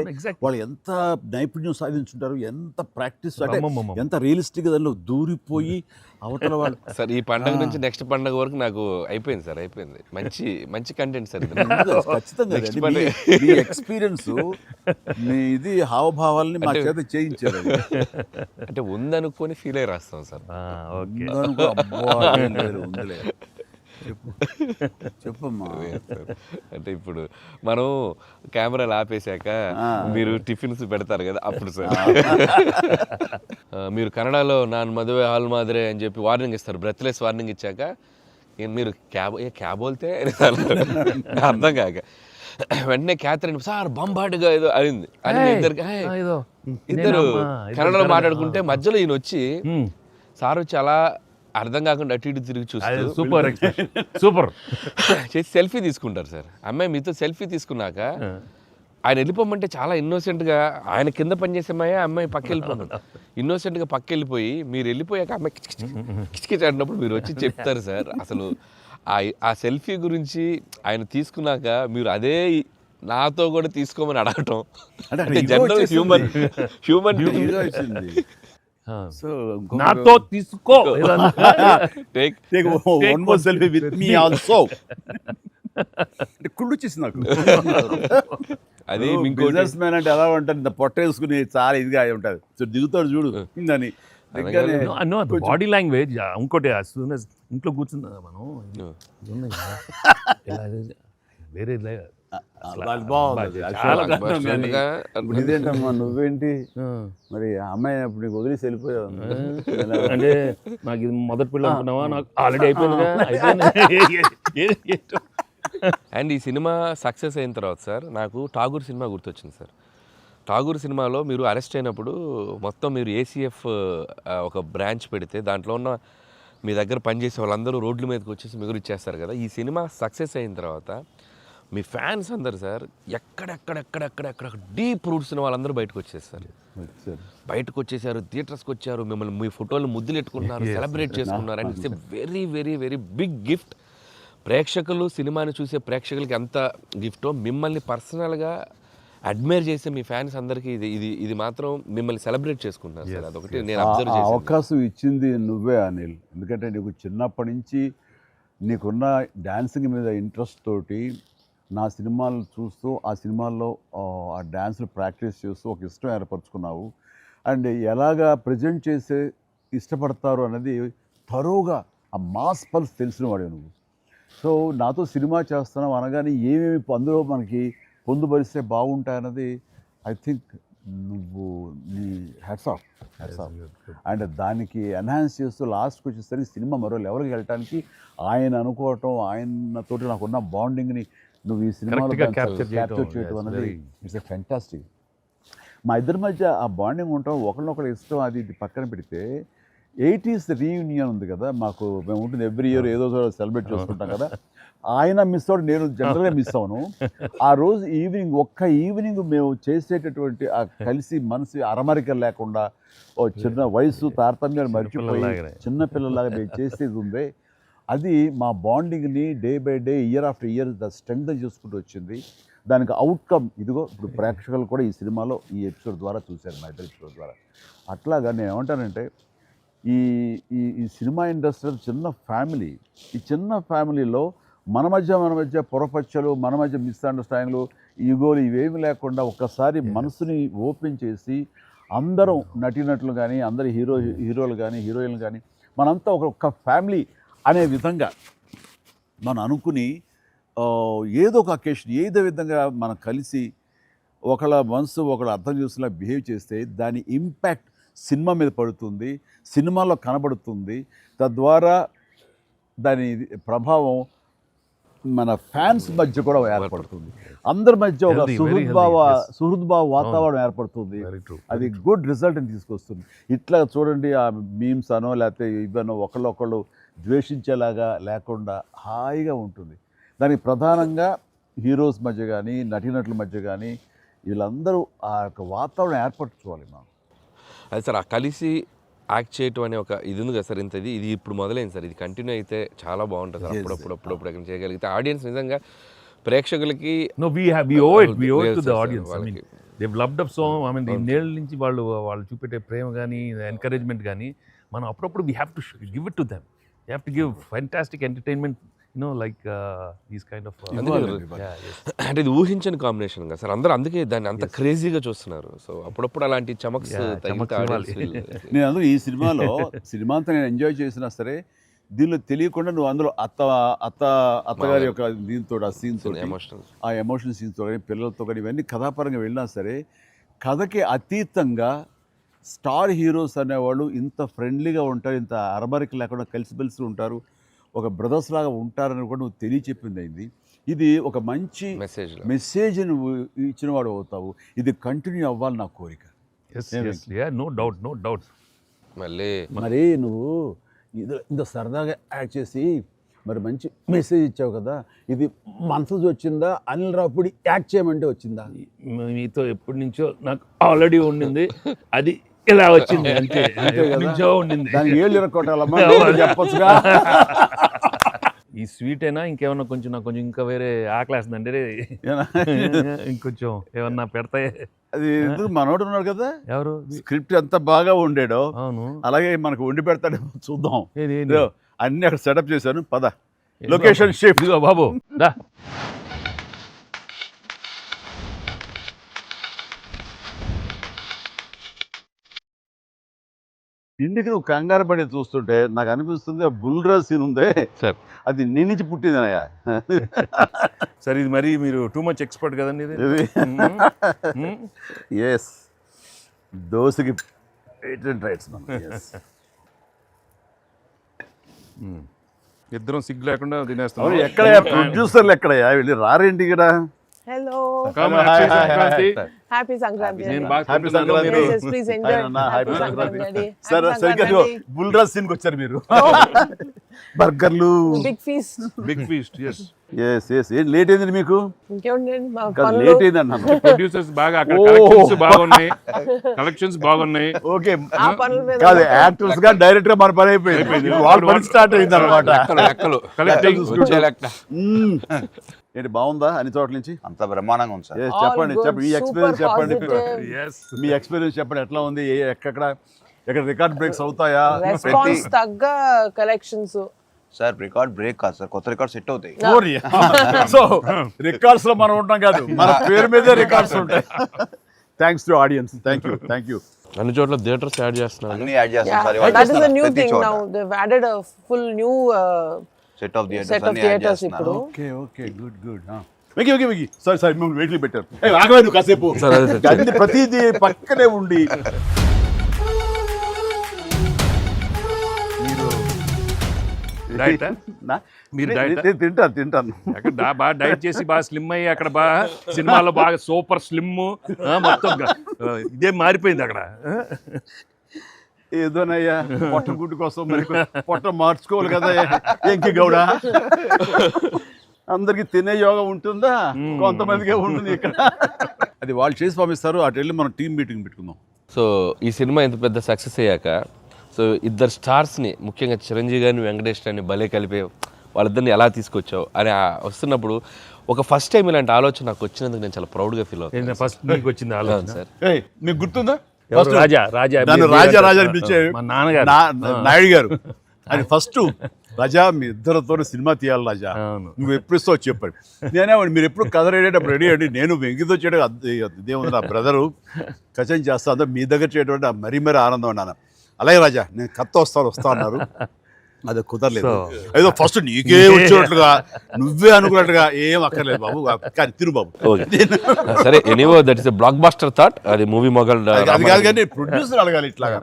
S2: వాళ్ళు ఎంత నైపుణ్యం సాధించుంటారు, ఎంత ప్రాక్టీస్ అంటే ఎంత రియలిస్టిక్ గా దానిలో దూరిపోయి అవతల వాళ్ళు.
S1: సార్ ఈ పండగ నుంచి నెక్స్ట్ పండగ వరకు నాకు అయిపోయింది సార్, అయిపోయింది. మంచి మంచి కంటెంట్ సార్ ఇది.
S2: ఖచ్చితంగా
S1: Next
S2: అండి.
S1: పండగ.
S2: మీ ఎక్స్పీరియన్స్ మీ ఇది హావభావాలని మా చేత చేయించారు.
S1: అంటే ఉందనుకొని ఫీల్ అయ్యి రాస్తాం సార్.
S3: ఓకే,
S2: ఉందనుకో, అబ్బా, ఏం లేదు, ఉందిలే. చెప్పమ్మా.
S1: అంటే ఇప్పుడు మనం కెమెరాలు ఆపేశాక మీరు టిఫిన్స్ పెడతారు కదా అప్పుడు సార్. మీరు కన్నడలో నాన్ మదువే హాల్ మాదిరే అని చెప్పి వార్నింగ్ ఇస్తారు, బ్రెత్లెస్ వార్నింగ్ ఇచ్చాక మీరు క్యాబ్ వెళ్తే అర్థం కాక వెంటనే క్యాథరిన్ సార్ బంబాటుగా ఏదో అయింది అని ఇద్దరు కన్నడలో మాట్లాడుకుంటే మధ్యలో ఈయన వచ్చి సార్ వచ్చి అలా అర్థం కాకుండా అటు ఇటు తిరిగి చూస్తారు,
S3: సూపర్ సూపర్
S1: చేసి సెల్ఫీ తీసుకుంటారు సార్. అమ్మాయి మీతో సెల్ఫీ తీసుకున్నాక ఆయన వెళ్ళిపోమంటే చాలా ఇన్నోసెంట్గా ఆయన కింద పనిచేసేమాయా అమ్మాయి పక్క వెళ్ళిపోతాడు, ఇన్నోసెంట్గా పక్క వెళ్ళిపోయి మీరు వెళ్ళిపోయాక అమ్మాయి కిచకిచ అంటున్నప్పుడు మీరు వచ్చి చెప్తారు సార్. అసలు ఆ సెల్ఫీ గురించి ఆయన తీసుకున్నాక మీరు అదే నాతో కూడా తీసుకోమని అడగటం అంటే జనరల్ హ్యూమన్
S2: సో
S3: నాతో తీసుకో
S1: take
S2: one more selfie with me also. కుళ్ళు వచ్చేసింది నాకు.
S1: అది
S2: బిజినెస్ మ్యాన్ అంటే ఎలా ఉంటుంది, ఇంత పొట్ట వేసుకుని చాలా ఇదిగా ఉంటుంది. సో దిగుతాడు చూడు అని
S3: బాడీ లాంగ్వేజ్. ఇంకోటి ఇంట్లో కూర్చున్నా మనం వేరే
S2: ఇదేంటమ్మా నువ్వేంటి మరి అమ్మాయి అప్పుడు నీకు వదిలేసి వెళ్ళిపోయావు
S3: అంటే నాకు ఇది మొదటి పిల్ల అనుకున్నావా, నాకు ఆల్రెడీ అయిపోయింది.
S1: అండ్ ఈ సినిమా సక్సెస్ అయిన తర్వాత సార్ నాకు ఠాగూర్ సినిమా గుర్తొచ్చింది సార్. ఠాగూర్ సినిమాలో మీరు అరెస్ట్ అయినప్పుడు మొత్తం మీరు ఏసీఎఫ్ ఒక బ్రాంచ్ పెడితే దాంట్లో ఉన్న మీ దగ్గర పనిచేసే వాళ్ళందరూ రోడ్ల మీదకి వచ్చేసి మీరు ఇచ్చేస్తారు కదా. ఈ సినిమా సక్సెస్ అయిన తర్వాత మీ ఫ్యాన్స్ అందరు సార్ ఎక్కడెక్కడెక్కడెక్కడెక్కడ డీప్ రూట్స్ వాళ్ళందరూ బయటకు వచ్చేస్తారు, బయటకు వచ్చేసారు, థియేటర్స్కి వచ్చారు, మిమ్మల్ని మీ ఫోటోలు ముద్దులు ఎట్టుకుంటున్నారు, సెలబ్రేట్ చేసుకున్నారు. And it's a very very very big gift. ప్రేక్షకులు సినిమాని చూసే ప్రేక్షకులకి ఎంత గిఫ్టో మిమ్మల్ని పర్సనల్గా అడ్మైర్ చేసే మీ ఫ్యాన్స్ అందరికీ ఇది మాత్రం మిమ్మల్ని సెలబ్రేట్ చేసుకుంటున్నారు సార్. అదొకటి నేను అబ్జర్వ్ చేశాను.
S2: అవకాశం ఇచ్చింది నువ్వే అనిల్. ఎందుకంటే నీకు చిన్నప్పటి నుంచి నీకున్న డాన్సింగ్ మీద ఇంట్రెస్ట్ తోటి నా సినిమాలు చూస్తూ ఆ సినిమాల్లో ఆ డ్యాన్స్ని ప్రాక్టీస్ చేస్తూ ఒక ఇష్టం ఏర్పరచుకున్నావు. అండ్ ఎలాగా ప్రజెంట్ చేసే ఇష్టపడతారు అనేది తరోగా ఆ మాస్ పల్స్ తెలిసిన వాడే నువ్వు. సో నాతో సినిమా చేస్తున్నావు అనగానే ఏమేమి అందులో మనకి పొందుపరిస్తే బాగుంటాయన్నది ఐ థింక్ నువ్వు నీ హ్యాట్స్ ఆఫ్. అండ్ దానికి ఎన్హాన్స్ చేస్తూ లాస్ట్కి వచ్చేసరికి సినిమా మరో లెవెల్కి వెళ్ళటానికి ఆయన అనుకోవటం, ఆయనతోటి నాకున్న బాండింగ్ని నువ్వు ఈ సినిమాలో క్యాప్చర్ చేయటం అనేది ఇట్స్ ఎ ఫ్యాంటాస్టిక్. మా ఇద్దరి మధ్య ఆ బాండింగ్ ఉండటం, ఒకరినొకరు ఇష్టం, అది ఇది పక్కన పెడితే 80s రీయూనియన్ ఉంది కదా మాకు, మేము ఉంటుంది ఎవ్రీ ఇయర్ ఏదో సెలబ్రేట్ చేసుకుంటాం కదా. ఆయన మిస్ అవుట్, నేను జనరల్గా మిస్ అవును. ఆ రోజు ఈవినింగ్ ఒక్క ఈవినింగ్ మేము చేసేటటువంటి ఆ కలిసి మనసు అరమరికలు లేకుండా ఓ చిన్న వయసు తారతమ్యాలు మర్చిపోయి చిన్నపిల్లలాగా మేము చేసేది ఉందే, అది మా బాండింగ్ని day by day year after year strength చేసుకుంటూ వచ్చింది. దానికి అవుట్కమ్ ఇదిగో ఇప్పుడు ప్రేక్షకులు కూడా ఈ సినిమాలో ఈ ఎపిసోడ్ ద్వారా చూశారు, మా ఇద్దరు ఎపిసోడ్ ద్వారా. అట్లాగా నేను ఏమంటానంటే ఈ ఈ సినిమా ఇండస్ట్రీ చిన్న ఫ్యామిలీ. ఈ చిన్న ఫ్యామిలీలో మన మధ్య పొరపచ్చలు, మన మధ్య మిస్అండర్స్టాండింగ్లు, ఈగోలు ఇవేమి లేకుండా ఒక్కసారి మనసుని ఓపెన్ చేసి అందరం నటీనటులు కానీ, అందరు హీరోలు కానీ, హీరోయిన్లు కానీ మనంతా ఒక ఫ్యామిలీ అనే విధంగా మనం అనుకుని ఏదో ఒక అకేషన్ ఏదో విధంగా మనం కలిసి ఒకళ్ళ మనసు ఒకళ్ళు అర్థం చేసుకునేలా బిహేవ్ చేస్తే దాని ఇంపాక్ట్ సినిమా మీద పడుతుంది, సినిమాలో కనబడుతుంది. తద్వారా దాని ప్రభావం మన ఫ్యాన్స్ మధ్య కూడా ఏర్పడుతుంది, అందరి మధ్య ఒక సుహృద్భావ వాతావరణం ఏర్పడుతుంది. అది గుడ్ రిజల్ట్ని తీసుకొస్తుంది. ఇట్లా చూడండి, ఆ మీమ్స్ అనో లేకపోతే ఇవన్నో ఒకళ్ళొకళ్ళు ద్వేషించేలాగా లేకుండా హాయిగా ఉంటుంది. దానికి ప్రధానంగా హీరోస్ మధ్య కానీ, నటీనటుల మధ్య కానీ వీళ్ళందరూ ఆ యొక్క వాతావరణం ఏర్పరచుకోవాలి మనం.
S1: అది సార్ ఆ కలిసి యాక్ట్ చేయటం అనే ఒక ఇది ఉంది కదా సార్, ఇది ఇప్పుడు మొదలైంది సార్, ఇది కంటిన్యూ అయితే చాలా బాగుంటుంది సార్. అప్పుడప్పుడు ఎక్కడ చేయగలిగితే ఆడియన్స్ నిజంగా ప్రేక్షకులకి
S3: No, we owe it to the audience. I mean, they've loved up so. I mean, ఇన్నేళ్ళ నుంచి వాళ్ళు చూపెట్టే ప్రేమ కానీ ఎంకరేజ్మెంట్ కానీ మనం అప్పుడప్పుడు we have to give it to them. You have to give fantastic entertainment, like these kind of
S1: అంటే ఇది ఊహించని కాంబినేషన్ కదా సార్, అందరూ అందుకే దాన్ని అంత క్రేజీగా చూస్తున్నారు. సో అప్పుడప్పుడు అలాంటి చమక్స్
S2: నేను అందులో ఈ సినిమా అంతా నేను ఎంజాయ్ చేసినా సరే, దీనిలో తెలియకుండా నువ్వు అందులో అత్తగారి యొక్క దీంతో ఆ సీన్తో ఆ ఎమోషనల్ సీన్స్తో కానీ పిల్లలతో కానీ ఇవన్నీ కథాపరంగా వెళ్ళినా సరే, కథకి అతీతంగా స్టార్ హీరోస్ అనేవాళ్ళు ఇంత ఫ్రెండ్లీగా ఉంటారు, ఇంత అరమరిక లేకుండా కలిసిమెలిసి ఉంటారు, ఒక బ్రదర్స్ లాగా ఉంటారని కూడా నువ్వు తెలియచెప్పింది అయింది. ఇది ఒక మంచి మెసేజ్ నువ్వు ఇచ్చిన వాడు అవుతావు. ఇది కంటిన్యూ అవ్వాలి నా కోరిక.
S3: No doubt.
S2: మరి నువ్వు ఇంత సరదాగా యాక్ట్ చేసి మరి మంచి మెసేజ్ ఇచ్చావు కదా, ఇది మనసు వచ్చిందా, అనిల్ రావుపూడి యాక్ట్ చేయమంటే వచ్చిందా?
S3: మీతో ఎప్పటి నుంచో నాకు ఆల్రెడీ ఉండింది, అది ఇలా వచ్చింది అంతే. నుంచో ఉండింది,
S2: దానికి ఏళ్ళు ఇరక్కొట్టాలమ్మా చెప్పొచ్చుగా.
S3: ఈ స్వీట్ అయినా ఇంకేమన్నా కొంచెం నాకు కొంచెం ఇంకా వేరే ఆకలేస్తుందంటే ఇంకొంచెం ఏమన్నా పెడతాయి.
S2: అది మనోడు ఉన్నాడు కదా,
S3: ఎవరు
S2: స్క్రిప్ట్ ఎంత బాగా ఉండేడో
S3: అవును
S2: అలాగే మనకు వండి పెడతాడో చూద్దాం. అన్ని అక్కడ సెటప్ చేశాను, పద లొకేషన్ షిఫ్ట్
S3: బాబు దా.
S2: ఇంటికి నువ్వు కంగారు పడి చూస్తుంటే నాకు అనిపిస్తుంది ఆ బుల్రాజ్ సీన్ ఉందే
S1: సార్,
S2: అది నీ నుంచి పుట్టిందనయ్యా.
S3: సరే ఇది మరి మీరు టూ మచ్ ఎక్స్పర్ట్ కదండి ఇది.
S2: ఎస్, దోశకి పేటెంట్ రైట్స్.
S3: ఇద్దరం సిగ్గు లేకుండా తినేస్తాం.
S2: ఎక్కడయ్యా ప్రొడ్యూసర్లు, ఎక్కడయ్యా వెళ్ళి రారేంటి ఇక్కడ?
S4: Hello.
S3: Happy
S4: Sankranti.
S2: Happy Sankranti.
S4: Please enjoy. Happy Sankranti.
S2: Sir, సరిగ్గా బుల్రాజ్ సీన్కి వచ్చారు మీరు. బర్గర్లు,
S4: బిగ్ ఫీస్ట్.
S2: ఎస్ ఏం లేట్ అయింది మీకు?
S4: ఇంకేముందండి
S2: లేట్ అయింది అన్నాను.
S3: ప్రొడ్యూసర్స్ బాగా అక్కడ కలెక్షన్స్ బాగున్నాయి.
S2: ఓకే కాదు, యాక్టర్స్ గా డైరెక్ట్ గా మన పని అయిపోయింది, వాళ్ళ పని స్టార్ట్ అయింది అనమాట. ఏంటి బాగుందా అన్ని చోట్ల నుంచి?
S5: అంత బ్రహ్మాండంగా ఉంది సార్.
S2: చెప్పండి మీ ఎక్స్పీరియన్స్ చెప్పండి. మీ ఎక్స్పీరియన్స్ చెప్పండి, ఎట్లా ఉంది, ఎక్కడ రికార్డ్ బ్రేక్స్ అవుతాయా?
S4: రెస్పాన్స్ తగ్గ కలెక్షన్స్
S5: సార్. రికార్డ్ బ్రేక్ కాదు సార్, కొత్త రికార్డ్ సెట్ అవుతాయి.
S2: సో రికార్డ్స్ లో మనం ఉంటాం కాదు, మన పేరు మీదే రికార్డ్స్ ఉంటాయి. Thanks to audience. Thank you.
S1: అన్ని చోట్ల థియేటర్స్ యాడ్ చేస్తున్నారు,
S5: అన్ని యాడ్ చేస్తాం sir.
S4: That is a new thing now. They've added a full new
S5: set of theatres
S4: ఇప్పుడు.
S2: Okay good. వెకి సారీ మేము వెయిట్లు పెట్టారు. ఆగవే నువ్వు కాసేపు, అన్ని ప్రతిదీ పక్కనే ఉండి.
S3: మీరు
S2: తింటాను
S3: అక్కడ బాగా డైట్ చేసి బాగా స్లిమ్ అయ్యి అక్కడ బాగా సినిమాలో బాగా సూపర్ స్లిమ్ మొత్తం ఇదే మారిపోయింది అక్కడ.
S2: ఏదోనయ్యా పొట్ట గుడ్డు కోసం మరి పొట్ట మార్చుకోవాలి కదా ఎంకి గౌడ. అందరికి తినే యోగం ఉంటుందా? కొంతమందికే ఉంటుంది ఇక్కడ. అది వాళ్ళు చేసి పంపిస్తారు, అటు వెళ్ళి మనం టీం మీటింగ్ పెట్టుకుందాం.
S1: సో ఈ సినిమా ఇంత పెద్ద సక్సెస్ అయ్యాక, సో ఇద్దరు స్టార్స్ని ముఖ్యంగా చిరంజీవి గారిని వెంకటేష్ గారిని భలే కలిపే వాళ్ళిద్దరిని ఎలా తీసుకొచ్చావు అని వస్తున్నప్పుడు ఒక ఫస్ట్ టైం ఇలాంటి ఆలోచన నాకు వచ్చినందుకు నేను చాలా ప్రౌడ్గా ఫీల్ అవుతాను.
S3: ఫస్ట్ మీకు వచ్చింది ఆలోచన
S2: సార్. మీకు గుర్తుందా?
S3: రాజా
S2: అని పిలిచే నాయుడు గారు అది ఫస్ట్. రాజా మీ ఇద్దరితో సినిమా తీయాలి రాజా, నువ్వు ఎప్పుడు ఇస్తావు చెప్పాడు. నేనేమండి మీరు ఎప్పుడు కథ రెడీ రెడీ అండి, నేను వెంకితో చేయడం ఇదేముంది, నా బ్రదరు కచం చేస్తా, అంతా మీ దగ్గర చేయడం మరీ ఆనందం అన్నాను. అలాగే రాజా నేను కథ వస్తా అన్నారు, అది కుదరలేదు. ఏదో ఫస్ట్ నీకే వచ్చినట్లుగా నువ్వే అనుకున్నట్టుగా ఏం అక్కర్లేదు బాబు, కానీ తిరు బాబు.
S1: సరే anyway that is a blockbuster thought. అది మూవీ మొగల్
S2: అది కాదు, కానీ ప్రొడ్యూసర్ అడగాలి ఇట్లాగా.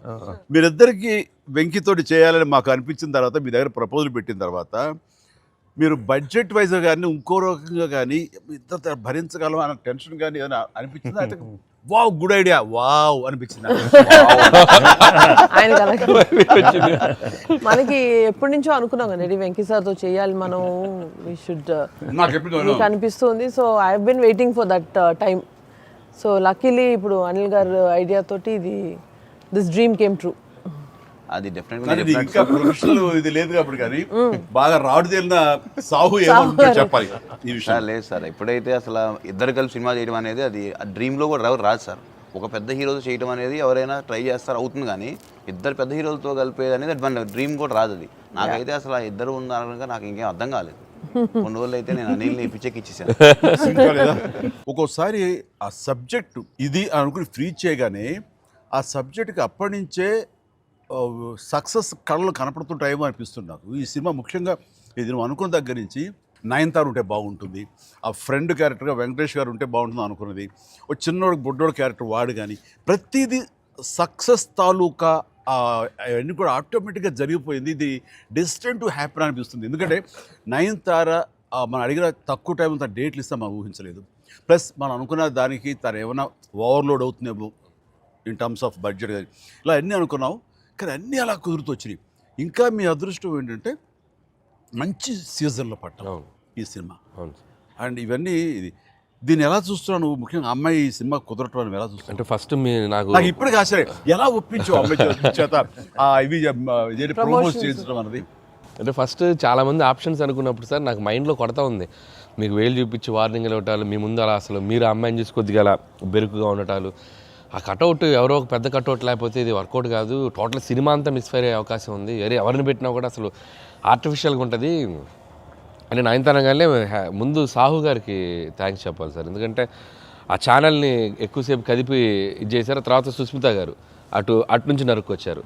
S2: మీరిద్దరికి వెంకితోటి చేయాలని మాకు అనిపించిన తర్వాత, మీ దగ్గర ప్రపోజల్ పెట్టిన తర్వాత, మీరు బడ్జెట్ వైజ్గా కానీ ఇంకో రకంగా కానీ ఇద్దరు భరించగలం అన్న టెన్షన్ కానీ ఏదైనా అనిపించిందా? అయితే వావ్ గుడ్ ఐడియా వావ్ అనిపించింది
S4: మనకి. ఎప్పటి నుంచో అనుకున్నాం కదా వెంకీ సార్తో చేయాలి మనం, వి షుడ్, నాకు అనిపిస్తుంది. So I have been waiting for that time. So luckily ఇప్పుడు అనిల్ గారు ఐడియా తోటి దిస్ డ్రీమ్ కేమ్ ట్రూ.
S5: అది
S2: కానీ ఇది
S5: డెఫినెట్గా
S2: ఇంకా ప్రొఫెషనల్ ఇది లేదు కాబట్టి కానీ బాగా రాడు తేలిన సాహు ఏమంటుందో చెప్పాలి ఈ విషయం.
S5: సార్ లేదు సార్, ఎప్పుడైతే అసలు ఇద్దరు కలిసి సినిమా చేయడం అనేది అది డ్రీమ్లో కూడా రాదు సార్. ఒక పెద్ద హీరోతో చేయడం అనేది ఎవరైనా ట్రై చేస్తారు, అవుతుంది, కానీ ఇద్దరు పెద్ద హీరోలతో కలిపేది అనేది మన డ్రీమ్ కూడా రాదు. అది నాకైతే అసలు ఆ ఇద్దరు ఉన్నారనగా నాకు ఇంకేం అర్థం కాలేదు. కొన్ని రోజులు అయితే నేను అనిల్ని పిచ్చెక్కిచ్చేసాను.
S2: ఒక్కోసారి ఆ సబ్జెక్టు ఇది అనుకుని ఫ్రీ చేయగానే ఆ సబ్జెక్ట్కి అప్పటి నుంచే సక్సెస్ కళలు కనపడుతుంటాయేమో అనిపిస్తుంది నాకు. ఈ సినిమా ముఖ్యంగా ఇది నువ్వు అనుకున్న దగ్గర నుంచి నయనతార ఉంటే బాగుంటుంది, ఆ ఫ్రెండ్ క్యారెక్టర్గా వెంకటేష్ గారు ఉంటే బాగుంటుంది అనుకున్నది, ఒక చిన్నోడు బొడ్డోడు క్యారెక్టర్ వాడు, కానీ ప్రతిదీ సక్సెస్ తాలూకా అవన్నీ కూడా ఆటోమేటిక్గా జరిగిపోయింది. ఇది డెస్టిన్ టు హ్యాపీ అనిపిస్తుంది. ఎందుకంటే నయనతార మనం అడిగిన తక్కువ టైం అంతా డేట్లు ఇస్తే మనం ఊహించలేదు. ప్లస్ మనం అనుకున్న దానికి తను ఏమైనా ఓవర్లోడ్ అవుతుందేమో ఇన్ టర్మ్స్ ఆఫ్ బడ్జెట్ కానీ ఇలా అన్నీ అనుకున్నాం, కానీ అన్నీ అలా కుదురుతూ వచ్చినాయి. ఇంకా మీ అదృష్టం ఏంటంటే మంచి సీజన్లో పట్టాం ఈ సినిమా. అండ్ ఇవన్నీ దీన్ని ఎలా చూస్తున్నావు నువ్వు? ముఖ్యంగా అమ్మాయి ఈ సినిమా కుదరటం అని ఎలా చూస్తున్నావు?
S1: అంటే ఫస్ట్ నాకు
S2: ఇప్పటికీ ఆశ్చర్యం, ఎలా ఒప్పించావు అమ్మాయి చేత ఇవి ప్రమోట్ చేయించడం అన్నది?
S1: అంటే ఫస్ట్ చాలామంది ఆప్షన్స్ అనుకున్నప్పుడు సార్ నాకు మైండ్లో కొడతా ఉంది, మీకు వేలు చూపించి వార్నింగ్లు ఇవ్వటాలు, మీ ముందు అలా అసలు మీరు అమ్మాయిని చూసి కొద్దిగా అలా బెరుకుగా ఉండటాలు, ఆ కటౌట్ ఎవరో ఒక పెద్ద కటౌట్ లేకపోతే ఇది వర్కౌట్ కాదు, టోటల్ సినిమా అంతా మిస్ఫైర్ అయ్యే అవకాశం ఉంది, ఎవరిని పెట్టినా కూడా అసలు ఆర్టిఫిషియల్గా ఉంటుంది అని నయనతారగానే ముందు సాహు గారికి థ్యాంక్స్ చెప్పాలి సార్. ఎందుకంటే ఆ ఛానల్ని ఎక్కువసేపు కదిపి ఇది చేశారు. తర్వాత సుస్మిత గారు అటు నుంచి నరుక్కొచ్చారు.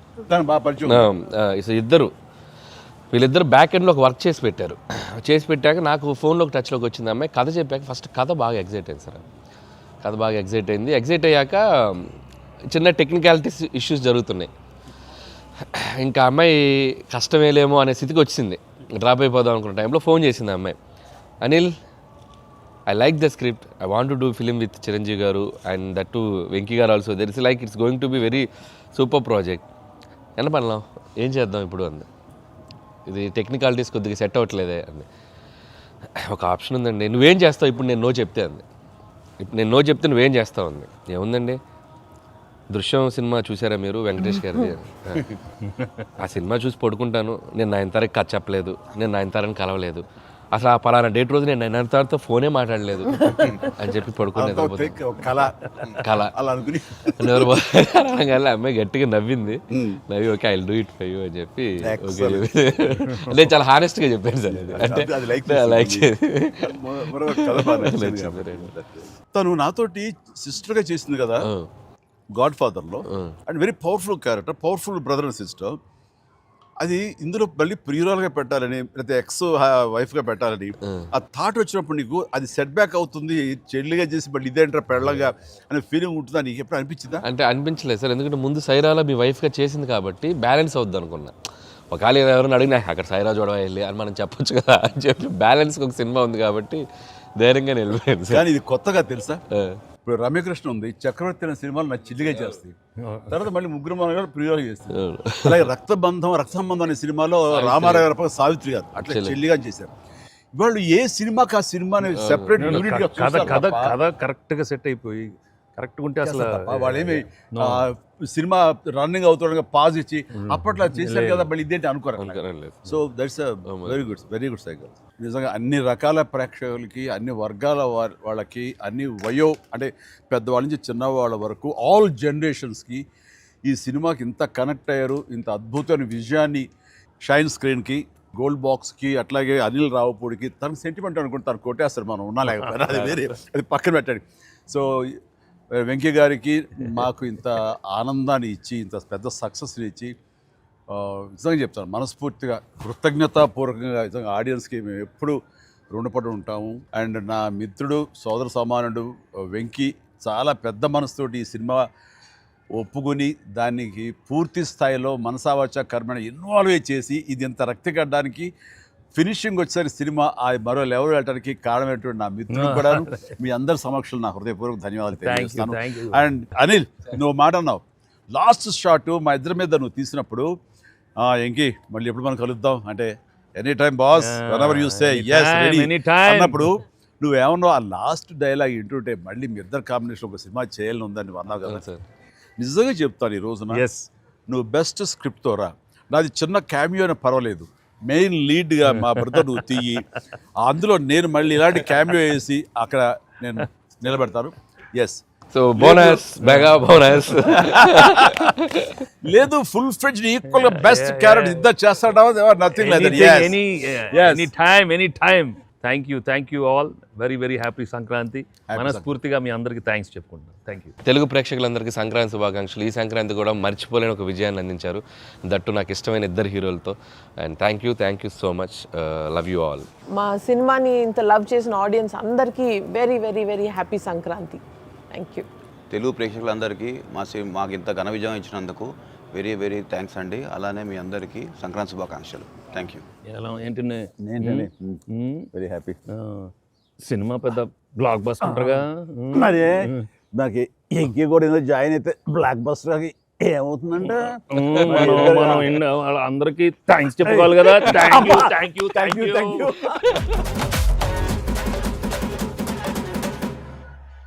S1: వీళ్ళిద్దరు బ్యాక్ ఎండ్లో ఒక వర్క్ చేసి పెట్టారు. చేసి పెట్టాక నాకు ఫోన్లోకి టచ్లోకి వచ్చింది అమ్మాయి. కథ చెప్పాక ఫస్ట్ కథ బాగా ఎగ్జైట్ అయింది సార్. కథ బాగా ఎగ్జైట్ అయింది. ఎగ్జైట్ అయ్యాక చిన్న టెక్నికాలిటీస్ ఇష్యూస్ జరుగుతున్నాయి. ఇంకా అమ్మాయి కష్టమేలేమో అనే స్థితికి వచ్చింది. డ్రాప్ అయిపోదాం అనుకున్న టైంలో ఫోన్ చేసింది అమ్మాయి, Anil I like the script, I want to do film with Chiranjeevi గారు అండ్ దట్ టు వెంకీ గారు also, there is like it's going to be very super project. ఎంత పనిలాం ఏం చేద్దాం ఇప్పుడు అంది. ఇది టెక్నికాలిటీస్ కొద్దిగా సెట్ అవ్వట్లేదే అంది. ఒక ఆప్షన్ ఉందండి, నువ్వేం చేస్తావు ఇప్పుడు నేను నో చెప్తే అంది. ఇప్పుడు నేను నో చెప్తే నువ్వేం చేస్తావు అంది. ఏముందండి, దృశ్యం సినిమా చూసారా మీరు వెంకటేష్ గారిది? ఆ సినిమా చూసి పడుకుంటాను, నేను నయనతారకి కథ చెప్పలేదు, నేను నయనతారని కలవలేదు, అసలు ఆ పలానా డేట్ రోజు నేను నయనతారతో ఫోనే మాట్లాడలేదు అని చెప్పి పడుకునేది. అమ్మాయి గట్టిగా నవ్వింది. నవ్వి okay I will do it for you అని చెప్పి నేను చాలా హానెస్ట్గా చెప్పాను సార్. అంటే లైక్
S2: తను నాతోటి సిస్టర్గా చేసింది కదా గాడ్ ఫాదర్లో, and very powerful character, powerful brother and sister. అది ఇందులో మళ్ళీ ప్రియురాలుగా పెట్టాలని లేకపోతే ఎక్స్ వైఫ్గా పెట్టాలని ఆ థాట్ వచ్చినప్పుడు నీకు అది సెట్ బ్యాక్ అవుతుంది, చెల్లిగా చేసి మళ్ళీ ఇదేంటారా పెళ్ళగా అనే ఫీలింగ్ ఉంటుందా నీకు ఎప్పుడు అనిపించిందా?
S1: అంటే అనిపించలేదు సార్, ఎందుకంటే ముందు సైరాలో మీ వైఫ్గా చేసింది కాబట్టి బ్యాలెన్స్ అవుద్ది అనుకున్నా. ఒకవేళ ఎవరైనా అడిగినా అక్కడ సైరా చూడవా వెళ్ళి అని మనం చెప్పొచ్చు కదా అని చెప్పి బ్యాలెన్స్కి ఒక సినిమా ఉంది కాబట్టి ధైర్యంగా వెళ్ళిపోయాను సార్.
S2: కానీ ఇది కొత్తగా తెలుసా, ఇప్పుడు రమ్యకృష్ణ ఉంది, చక్రవర్తి అనే సినిమాలు నాకు చిల్లిగా చేస్తాయి, తర్వాత మళ్ళీ ముగ్గురు మన గారు ప్రియులు చేస్తారు. అలాగే రక్త సంబంధం అనే సినిమాలో రామారావు గారు సావిత్రి గారు అట్లా చెల్లిగా చేశారు. వాళ్ళు ఏ సినిమాకి ఆ సినిమాని సెపరేట్
S3: కథ కరెక్ట్గా సెట్ అయిపోయి కరెక్ట్గా ఉంటే అసలు
S2: వాళ్ళేమి సినిమా రన్నింగ్ అవుతుండగా పాజ్ ఇచ్చి అప్పట్లో చేశారు కదా మళ్ళీ ఇదేంటి అనుకోరు. So that's very good cycle. నిజంగా అన్ని రకాల ప్రేక్షకులకి, అన్ని వర్గాల వాళ్ళకి, అన్ని అంటే పెద్దవాళ్ళ నుంచి చిన్నవాళ్ళ వరకు ఆల్ జనరేషన్స్కి ఈ సినిమాకి ఇంత కనెక్ట్ అయ్యారు. ఇంత అద్భుతమైన విజయాన్ని షైన్ స్క్రీన్కి, గోల్డ్ బాక్స్కి, అట్లాగే అనిల్ రావుపూడికి తనకు సెంటిమెంట్ అనుకుంటే తను కొట్టేస్తారు, మనం ఉన్నా లేకపోయినా అది వేరే, అది పక్కన పెట్టండి. సో వెంకీ గారికి మాకు ఇంత ఆనందాన్ని ఇచ్చి, ఇంత పెద్ద సక్సెస్ని ఇచ్చి నిజంగా చెప్తాను మనస్ఫూర్తిగా కృతజ్ఞతాపూర్వకంగా నిజంగా ఆడియన్స్కి మేము ఎప్పుడు రుణపడి ఉంటాము. అండ్ నా మిత్రుడు, సోదర సమానుడు వెంకీ చాలా పెద్ద మనసుతోటి ఈ సినిమా ఒప్పుకొని దానికి పూర్తి స్థాయిలో మనసావాచ కర్మణ ఇన్వాల్వ్ చేసి ఇది ఇంత రక్తిగడ్డానికి ఫినిషింగ్ వచ్చేసరికి సినిమా ఆ మరో లెవెల్ వెళ్ళడానికి కారణమైనటువంటి నా మిత్రుడు కూడా మీ అందరి సమక్షంలో నా హృదయపూర్వక ధన్యవాదాలు తెలియజేస్తాను. అండ్ అనిల్, నువ్వు మాట అన్నావు లాస్ట్ షాట్ మా ఇద్దరి మీద నువ్వు తీసినప్పుడు, ఎంకి మళ్ళీ ఎప్పుడు మనం కలుద్దాం అంటే any time boss whenever you say yes ready అన్నప్పుడు నువ్వేమన్నావు ఆ లాస్ట్ డైలాగ్ వింటుంటే మళ్ళీ మీ ఇద్దరు కాంబినేషన్ ఒక సినిమా చేయాలని ఉందని నువ్వు అన్నావు కదా
S1: సార్
S2: నిజంగా చెప్తాను ఈ రోజున
S3: ఎస్
S2: నువ్వు బెస్ట్ స్క్రిప్ట్తో రా నాది చిన్న క్యామియో అని పర్వాలేదు మెయిన్ లీడ్గా మా బ్రదర్ నువ్వు తీయి అందులో నేను మళ్ళీ ఇలాంటి క్యామియో వేసి అక్కడ నేను నిలబెడతాను yes
S1: so bonus mega bonus
S2: లేదు ఫుల్ ఫ్రెండ్స్ ఈక్వల్ గా బెస్ట్ క్యారెక్టర్ ఇద్దరు చేస్తాడా nothing like
S3: any time thank you all very happy Sankranti మనస్ఫూర్తిగా మీ అందరికి థ్యాంక్స్ చెప్పుకుంటాను థ్యాంక్ యూ
S1: తెలుగు ప్రేక్షకులందరికీ సంక్రాంతి శుభాకాంక్షలు ఈ సంక్రాంతి కూడా మర్చిపోలేని ఒక విజయాన్ని అందించారు దట్టు నాకు ఇష్టమైన ఇద్దరు హీరోలతో and thank you so much love you all
S4: మా సినిమాని ఇంత లవ్ చేసిన ఆడియన్స్ అందరికీ very happy Sankranti. Thank you.
S5: Telugu ప్రేక్షకులందరికీ మాకు ఇంత ఘన విజయం ఇచ్చినందుకు వెరీ థ్యాంక్స్ అండి. అలానే మీ అందరికీ సంక్రాంతి శుభాకాంక్షలు. Thank you.
S3: ఎలా ఏంటి
S2: వెరీ హ్యాపీ
S3: సినిమా పెద్ద బ్లాక్ బస్టర్గా
S2: మరి నాకు ఇంకే కూడా ఏదో జాయిన్ అయితే బ్లాక్ బస్టర్ ఏమవుతుందంటే
S3: మనం అందరికి థ్యాంక్స్ చెప్పుకోవాలి కదా. Thank you